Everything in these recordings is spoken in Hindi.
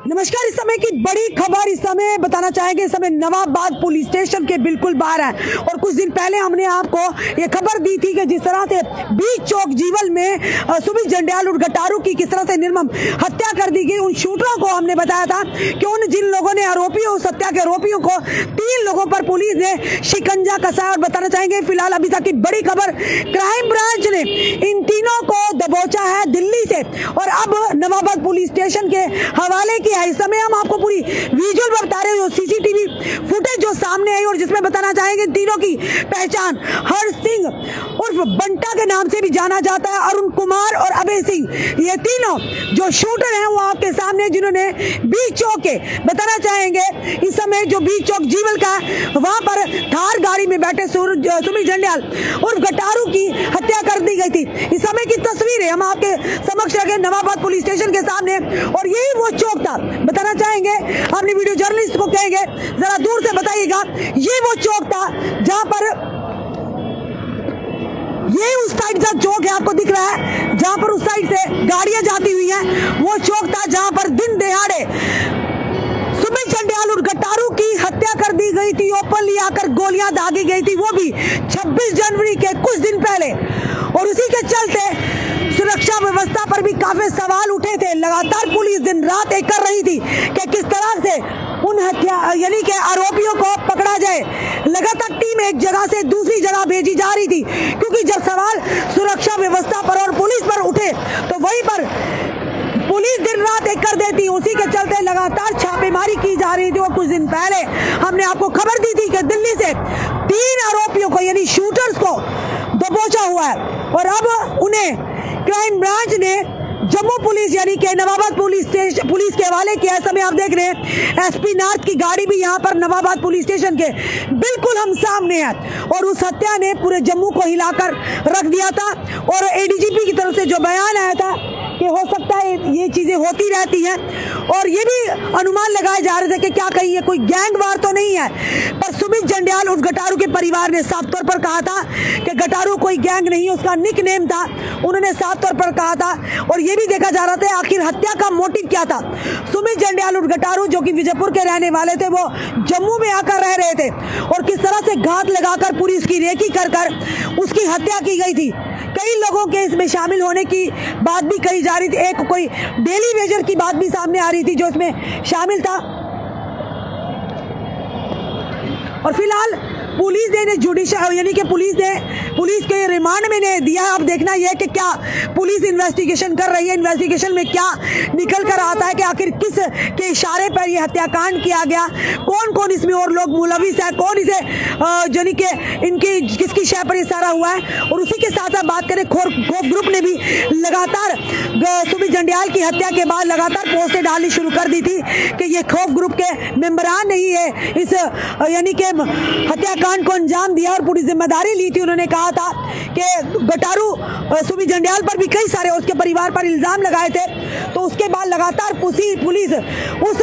नमस्कार। इस समय की बड़ी खबर इस समय बताना चाहेंगे। इस समय नवाबाद पुलिस स्टेशन के बिल्कुल बाहर है और कुछ दिन पहले हमने आपको ये खबर दी थी कि जिस तरह से बीच चौक जीवल में सुमित जंडियाल और गटारू की किस तरह से निर्मम हत्या कर दी गई। उन शूटरों को हमने बताया था कि उन जिन लोगों ने आरोपियों उस हत्या के आरोपियों को 3 लोगों पर पुलिस ने शिकंजा कसा। और बताना चाहेंगे फिलहाल अभी तक की बड़ी खबर, क्राइम ब्रांच ने इन तीनों को दबोचा है दिल्ली से और अब नवाबाद पुलिस स्टेशन के हवाले किया है। इस समय हम आपको पूरी विजुअल बता रहे हैं, सीसीटीवी फुटेज जो सामने आई और जिसमें बताना चाहेंगे तीनों की पहचान हर्ष सिंह उर्फ बंटा के नाम से भी जाना जाता है, अरुण कुमार और अभय सिंह, ये तीनों जो शूटर हैं वो आपके सामने, जिन्होंने बीच चौक के बताना चाहेंगे इस समय जो बीच चौक जीवल का वहां पर थार गाड़ी में बैठे सुमित जंडियाल उर्फ गटारू की हत्या कर दी गई थी। इस समय की तस्वीरें हम आपके समक्ष रखे नवाबाद पुलिस स्टेशन के सामने और यही वो चौक था। बताना चाहेंगे अपने वीडियो जर्नलिस्ट को कहेंगे जरा दूर से बताइएगा, ये वो चौक था जहां पर ये उस साइड का चौक है आपको दिख रहा है, जहां पर उस साइड से गाड़ियां जाती हुई हैं, वो चौक था जहां पर दिन दहाड़े सुमित जंडियाल और गटारू की हत्या कर दी गई थी। ओपनली आकर गोलियां दागी गई थी, वो भी 26 जनवरी के कुछ दिन पहले। और उसी के चलते सुरक्षा व्यवस्था पर भी काफी सवाल उठे थे। लगातार पुलिस दिन रात एक कर रही थी कि किस तरह से उन हत्या यानी कि आरोपियों को पकड़ा जाए। लगातार टीम एक जगह से दूसरी जगह भेजी जा रही थी, क्योंकि जब सवाल सुरक्षा व्यवस्था पर और पुलिस पर उठे तो वहीं पर पुलिस दिन रात एक कर देती। उसी के चलते लगातार छापेमारी की जा रही थी। और कुछ दिन पहले हमने आपको खबर दी थी कि दिल्ली से 3 आरोपियों को यानी शूटर्स को दबोचा हुआ है और अब उन्हें क्राइम ब्रांच ने जम्मू पुलिस यानी कि नवाबाद पुलिस के हवाले किया। समय आप देख रहे हैं एसपी नॉर्थ की गाड़ी भी यहाँ पर नवाबाद पुलिस स्टेशन के बिल्कुल हम सामने है और उस हत्या ने पूरे जम्मू को हिलाकर रख दिया था। और एडीजीपी की तरफ से जो बयान आया था कि हो सकता है ये चीजें होती रहती हैं और ये भी अनुमान लगाए जा रहे थे कि क्या कहीं ये कोई गैंग वार तो नहीं है। पर सुमित जंडियाल उस गटारू के परिवार ने साफ तौर पर कहा था कि गटारू कोई गैंग नहीं, उसका निक नेम था, उन्होंने साफ तौर पर कहा था। और ये भी देखा जा रहा था आखिर हत्या का मोटिव क्या था। सुमित जंडियाल उर्फ गटारू जो कि विजयपुर के रहने वाले थे, वो जम्मू में आकर रह रहे थे और किस तरह से घात लगाकर पूरी उसकी रेकी कर उसकी हत्या की गई थी। कई लोगों के इसमें शामिल होने की बात भी कही जा रही थी। एक कोई डेली वेजर की बात भी सामने आ रही थी जो इसमें शामिल था। और फिलहाल पुलिस ने जुडिशियल यानी कि पुलिस के रिमांड में ने दिया। अब देखना यह है कि क्या पुलिस इन्वेस्टिगेशन कर रही है, इन्वेस्टिगेशन में क्या निकल कर आता है कि आखिर किस के इशारे पर यह हत्याकांड किया गया, कौन कौन इसमें और लोग मुलविस है, कौन इसे यानी कि इनकी किसकी शय पर इशारा हुआ है। और उसी के साथ साथ बात करें खौफ ग्रुप ने भी लगातार सुमित जंडियाल की हत्या के बाद लगातार पोस्टें डालनी शुरू कर दी थी कि ये खौफ ग्रुप के मेंबरान नहीं है इस यानी कि हत्याकांड को अंजाम दिया और पूरी जिम्मेदारी ली थी। उन्होंने कहा था कि गटारू सुमित जंडियाल पर भी कई सारे उसके परिवार पर इल्जाम लगाए थे। तो उसके बाद लगातार पुलिस उस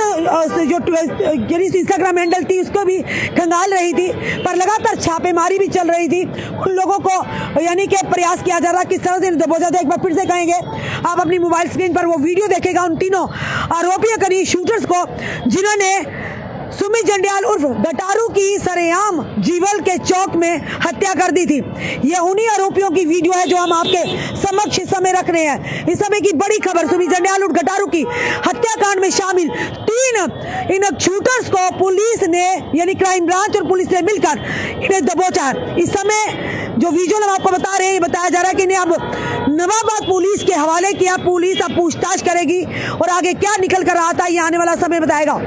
जो इंस्टाग्राम हैंडल थी उसको भी खंगाल रही थी, पर लगातार छापेमारी भी चल रही थी। उन लोगों को यानी कि प्रयास किया जा रहा किस तरह से दबोचा जाए। एक बार फिर से कहेंगे आप अपनी मोबाइल स्क्रीन पर वो वीडियो देखेगा उन तीनों आरोपियों करीब शूटर्स को जिन्होंने सुमित जंडियाल उर्फ गटारू की सरेआम जीवल के चौक में हत्या कर दी थी। ये उन्हीं आरोपियों की वीडियो है जो हम आपके समक्ष इस समय रख रहे हैं। इस समय की बड़ी खबर, सुमित जंडियाल उर्फ गटारू की हत्याकांड में शामिल 3 इन शूटर्स को पुलिस ने यानी क्राइम ब्रांच और पुलिस ने मिलकर इन्हें दबोचा है। इस समय जो विजुअल हम आपको बता रहे हैं, बताया जा रहा है कि इन्हें अब नवाबाद पुलिस के हवाले किया। पुलिस अब पूछताछ करेगी और आगे क्या निकल कर आता है ये आने वाला समय बताएगा।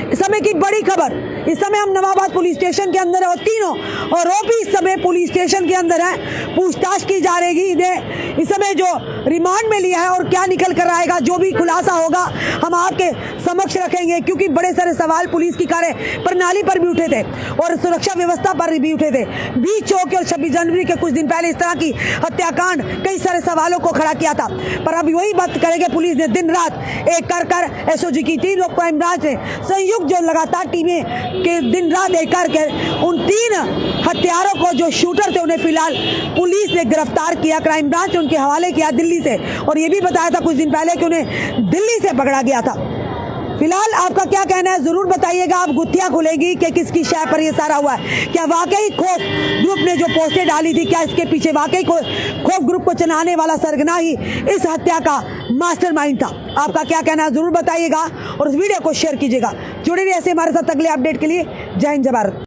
इस समय की बड़ी खबर, इस समय हम नवाबाद पुलिस स्टेशन के अंदर है और तीनों आरोपी इस समय पुलिस स्टेशन के अंदर है, पूछताछ की जा रही है। इस समय जो रिमांड में लिया है और क्या निकल कर आएगा, जो भी खुलासा होगा हम आपके समक्ष रखेंगे, क्योंकि बड़े सारे सवाल पुलिस की कार्य प्रणाली पर भी उठे थे और सुरक्षा व्यवस्था पर भी उठे थे। बीच चौक और 26 जनवरी के कुछ दिन पहले इस तरह की हत्याकांड कई सारे सवालों को खड़ा किया था। पर अब वही बात करेंगे, पुलिस ने दिन रात एक कर एसओजी की 3 लोग क्राइम ब्रांच ने संयुक्त जो लगातार टीमें के दिन रात एक करके उन 3 हत्यारों को जो शूटर थे उन्हें फिलहाल पुलिस ने गिरफ्तार किया। क्राइम ब्रांच ने उनके हवाले किया। दिल्ली दिल्ली से, और ये भी बताया था कुछ दिन पहले कि उन्हें दिल्ली से पकड़ा गया था। फिलहाल आपका क्या कहना है जरूर बताइएगा। आप गुत्थियां खुलेगी कि किसकी शय पर ये सारा हुआ है। क्या वाकई खौफ ग्रुप ने जो पोस्टें डाली थी, क्या इसके पीछे वाकई खौफ ग्रुप को चलाने वाला सरगना ही इस हत्या का मास्टरमाइंड था? आपका क्या कहना है जरूर बताइएगा और इस वीडियो को शेयर कीजिएगा। जुड़े रहिए ऐसे हमारे साथ अगले अपडेट के लिए। जय हिंद, जय भारत।